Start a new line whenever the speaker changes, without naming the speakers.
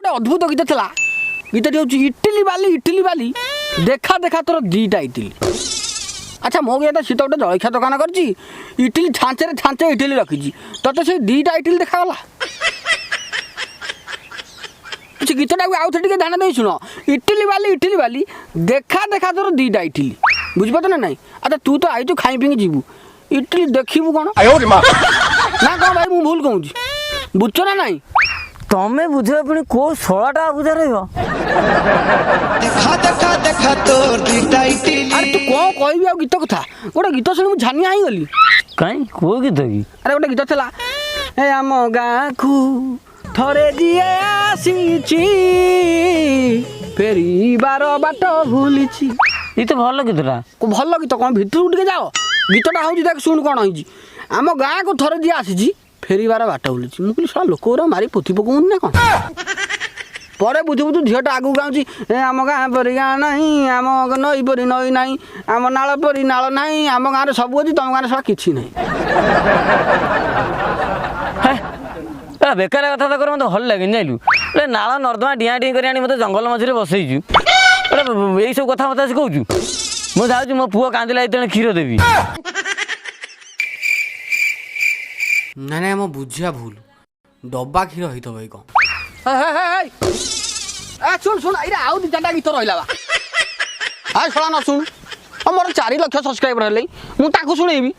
गोटे अद्भुत गीत था गीत हूँ इटिली बाली देखा देखा तोर दीटा इटिली। अच्छा मो कहता सी तो गोटे जलखिया दुकान कर इटिली छांचे छांचे इटिली रखी तो से दीटा इटिली देखागला। गीतटा आउ थे ध्यान दे शुण इटिली बाली देखा देखा तोर दीटा इटिली बुझीपार ना ना। अच्छा तू तो आईचु खाई पी जीवु इटिली देखू कौन ना कौन भाई मुझे भूल कहूँ बुझ ना ना
तमें बुझे पुणी को 16टा बुझा रहा
अरे तू कौन कह गीत कथा गोटे गीत शुणी मुझे झानिया ही गली
कहीं को गीत कि
अरे गोटे गीत था ए आम गाँ को थरे दिए आसीची फेरिबार बाट भूलिची।
ये तो भल गीतटा
भल गीत कौन भितर टे जाओ गीतटा हूँ देख शुण कौन हो आम गाँ को थरे दिए आसी फेरिबार बाट भूलिची। मुझे कहली सारा लोक मारी पोथी पकाउन ना कौन पर बुझु बुझु झीटा आगू गाँची आम गाँ परी गाँ नहीं आम नई परी नई नहीं आम नाल परी नाल नहीं आम गाँव सब अच्छी तुम गाँव सब किसी ना
बेकार कथा तो कर मत भल लगे जाइलु नाल नर्दमा डिया डी कर मत जंगल मझे बसईचु यही सब कथा मत कहूँ मुझे जाऊँ मो पुओ कांदिला तेणु क्षीर देवी
ना ना मो बुझिया भूल डब्बा क्षीर होता भाई कौन शुण शुण ये आउ दी चार्टा गीत रहा हाँ शला न शुण मोर 4 लाख सब्सक्राइबर है मुझे शुणेबी